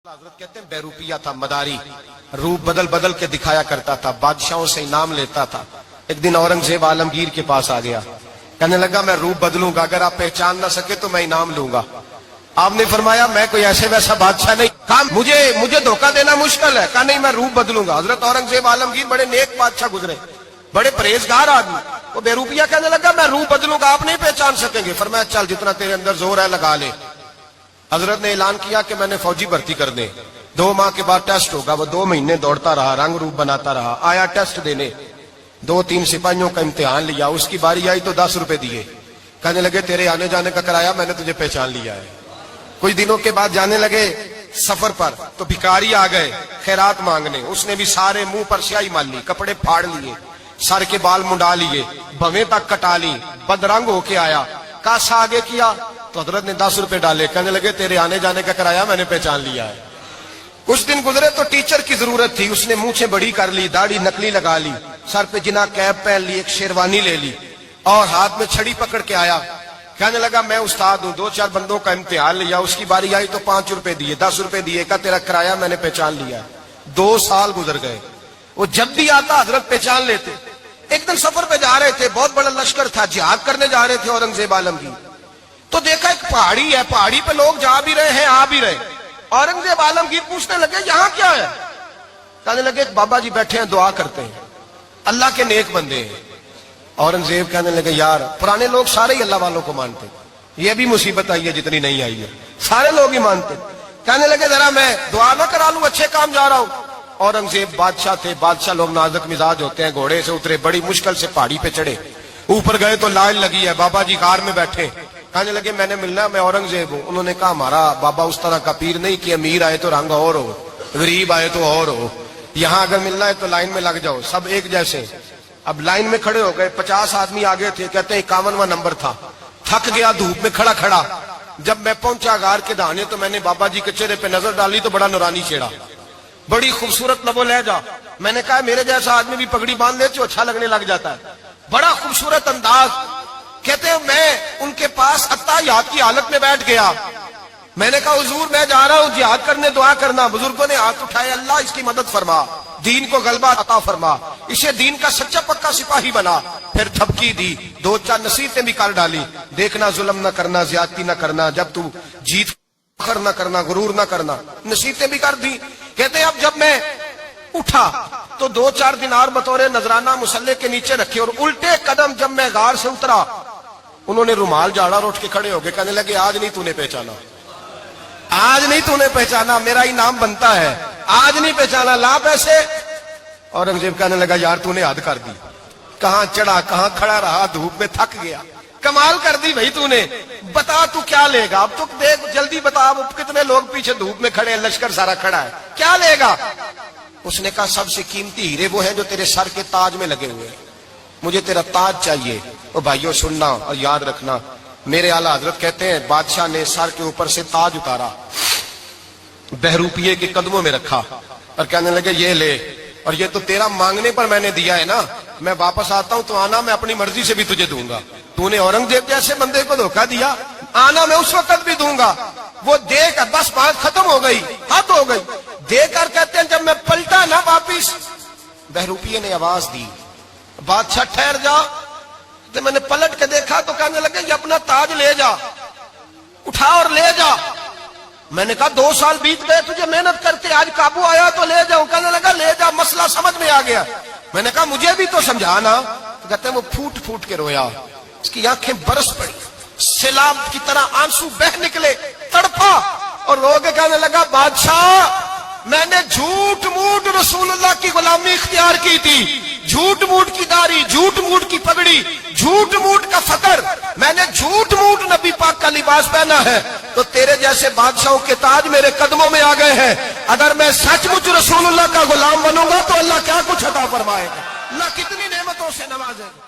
حضرت کہتے ہیں بہروپیہ تھا مداری، روپ بدل بدل کے دکھایا کرتا تھا، بادشاہوں سے انعام لیتا تھا۔ ایک دن اورنگزیب عالمگیر کے پاس آ گیا، کہنے لگا میں روپ بدلوں گا، اگر آپ پہچان نہ سکے تو میں انعام لوں گا۔ آپ نے فرمایا میں کوئی ایسے ویسا بادشاہ نہیں، کہا مجھے دھوکہ دینا مشکل ہے، کہا نہیں میں روپ بدلوں گا۔ حضرت اورنگزیب عالمگیر بڑے نیک بادشاہ گزرے، بڑے پرہیزگار آدمی، وہ بہروپیہ کہنے لگا میں روپ بدلوں گا، آپ نہیں پہچان سکیں گے۔ فرمایا چل جتنا تیرے اندر زور ہے لگا لے۔ حضرت نے اعلان کیا کہ میں نے فوجی بھرتی کر دیں، 2 ماہ کے بعد ٹیسٹ ہوگا۔ وہ 2 مہینے دوڑتا رہا، رنگ روپ بناتا رہا، آیا ٹیسٹ دینے، 2-3 سپاہیوں کا امتحان لیا، اس کی باری آئی تو 10 روپے دیے، کہنے لگے تیرے آنے جانے کا کرایہ میں نے تجھے پہچان لیا ہے۔ کچھ دنوں کے بعد جانے لگے سفر پر تو بھکاری آ گئے خیرات مانگنے، اس نے بھی سارے منہ پر سیاہی مال لی، کپڑے پھاڑ لیے، سر کے بال منڈا لیے، بھویں تک کٹا لی، بدرنگ ہو کے آیا، کاسا آگے کیا تو حضرت نے 10 روپے ڈالے، کہنے لگے تیرے آنے جانے کا کرایہ میں نے پہچان لیا ہے۔ کچھ دن گزرے تو ٹیچر کی ضرورت تھی، اس نے مونچھیں بڑی کر لی، داڑھی نکلی لگا لی، سر پہ جنا کیپ پہن لی، ایک شیروانی لے لی اور ہاتھ میں چھڑی پکڑ کے آیا، کہنے لگا میں استاد ہوں، 2-4 بندوں کا امتحان لیا، اس کی باری آئی تو 5 روپے دیے، 10 روپے دیے، کہا تیرا کرایہ میں نے پہچان لیا ہے۔ 2 سال گزر گئے، وہ جب بھی آتا حضرت پہچان لیتے۔ ایک دن سفر پہ جا رہے تھے، بہت بڑا لشکر تھا، جہاد کرنے جا رہے تھے اورنگزیب عالمگیر، تو دیکھا ایک پہاڑی ہے، پہاڑی پہ لوگ جا بھی رہے ہیں آ بھی رہے۔ اورنگزیب عالمگیر پوچھنے لگے یہاں کیا ہے؟ کہنے لگے ایک بابا جی بیٹھے ہیں دعا کرتے ہیں، اللہ کے نیک بندے ہیں۔ اورنگزیب کہنے لگے یار پرانے لوگ سارے ہی اللہ والوں کو مانتے، یہ بھی مصیبت آئی ہے جتنی نہیں آئی ہے، سارے لوگ ہی مانتے۔ کہنے لگے ذرا میں دعا نہ کرا لوں، اچھے کام جا رہا ہوں۔ اورنگزیب بادشاہ تھے، بادشاہ لوگ نازک مزاج ہوتے ہیں، گھوڑے سے اترے، بڑی مشکل سے پہاڑی پہ چڑھے، اوپر گئے تو لائن لگی ہے، بابا جی کار میں بیٹھے، کہنے لگے میں نے ملنا ہے، میں اورنگزیب ہوں۔ انہوں نے کہا ہمارا بابا اس طرح کا پیر نہیں کہ امیر آئے تو رنگ اور ہو، غریب آئے تو اور ہو، یہاں اگر ملنا ہے تو لائن میں لگ جاؤ، سب ایک جیسے۔ اب لائن میں کھڑے ہو گئے، 50 آدمی آگے تھے، کہتے ہیں 51واں نمبر تھا، تھک گیا دھوپ میں کھڑا کھڑا۔ جب میں پہنچا غار کے دہانے تو میں نے بابا جی کے چہرے پہ نظر ڈالی تو بڑا نورانی چہرہ، بڑی خوبصورت لب و لہجہ۔ میں نے کہا میرے جیسا آدمی بھی پگڑی باندھ لے تو اچھا لگنے لگ جاتا ہے، بڑا خوبصورت انداز۔ کہتے ہیں میں ان کے پاس اتحیات کی حالت میں بیٹھ گیا، میں نے کہا حضور میں جا رہا ہوں جہاد کرنے، دعا کرنا۔ بزرگوں نے ہاتھ اٹھائے، اللہ اس کی مدد فرما، دین کو غلبہ عطا فرما، اسے دین کا سچا پکا سپاہی بنا۔ پھر تھپکی دی، 2-4 نصیحتیں بھی کر ڈالی، دیکھنا ظلم نہ کرنا، زیادتی نہ کرنا، جب تو جیت فخر نہ کرنا، غرور نہ کرنا، نصیحتیں بھی کر دی۔ کہتے ہیں اب جب میں اٹھا تو 2-4 دینار بطور نذرانہ مسلح کے نیچے رکھے، اور الٹے قدم جب میں غار سے اترا انہوں نے رومال جھاڑا اور اٹھ کے کھڑے ہو گئے، کہنے لگے آج نہیں تو نے پہچانا، آج نہیں تو نے پہچانا، میرا انعام بنتا ہے، آج نہیں پہچانا، لا پیسے۔ اورنگزیب کہنے لگا یار تو نے حد کر دی، کہاں چڑھا کہاں کھڑا رہا، دھوپ میں تھک گیا، کمال کر دی بھائی تو نے، بتا تو کیا لے گا، اب تو دیکھ جلدی بتا، اب کتنے لوگ پیچھے دھوپ میں کھڑے ہیں، لشکر سارا کھڑا ہے، کیا لے گا؟ اس نے کہا سب سے قیمتی ہیرے وہ ہیں جو تیرے سر کے تاج میں لگے ہوئے ہیں، مجھے تیرا تاج چاہیے۔ او بھائیو سننا اور یاد رکھنا، میرے اعلیٰ حضرت کہتے ہیں بادشاہ نے سر کے اوپر سے تاج اتارا، بہروپیے کے قدموں میں رکھا اور کہنے لگے یہ لے، اور یہ تو تیرا مانگنے پر میں نے دیا ہے نا، میں واپس آتا ہوں تو آنا میں اپنی مرضی سے بھی تجھے دوں گا، تو نے اورنگزیب جیسے بندے کو دھوکہ دیا، آنا میں اس وقت بھی دوں گا۔ وہ دے کر بس بات ختم ہو گئی، حد ہو گئی، دے کر کہتے ہیں جب میں پلٹا نا واپس، بہروپیے نے آواز دی بادشاہ ٹھہر جا، تو میں نے پلٹ کے دیکھا تو کہنے لگے یہ اپنا تاج لے جا، اٹھا اور لے جا۔ میں نے کہا 2 سال بیت گئے تجھے محنت کرتے، آج قابو آیا تو لے جاؤں، کہنے لگا لے جا، مسئلہ سمجھ میں آ گیا۔ میں نے کہا مجھے بھی تو سمجھانا، تو کہتے ہیں وہ پھوٹ پھوٹ کے رویا، اس کی آنکھیں برس پڑی، سیلاب کی طرح آنسو بہ نکلے، تڑپا اور رو کے کہنے لگا بادشاہ میں نے جھوٹ موٹ رسول اللہ کی غلامی اختیار کی تھی، جھوٹ موٹ کی داڑھی، جھوٹ موٹ کی پگڑی، جھوٹ موٹ کا فقر، میں نے جھوٹ موٹ نبی پاک کا لباس پہنا ہے، تو تیرے جیسے بادشاہوں کے تاج میرے قدموں میں آ گئے ہیں، اگر میں سچ مچ رسول اللہ کا غلام بنوں گا تو اللہ کیا کچھ عطا فرمائے گا، اللہ کتنی نعمتوں سے نوازے گا۔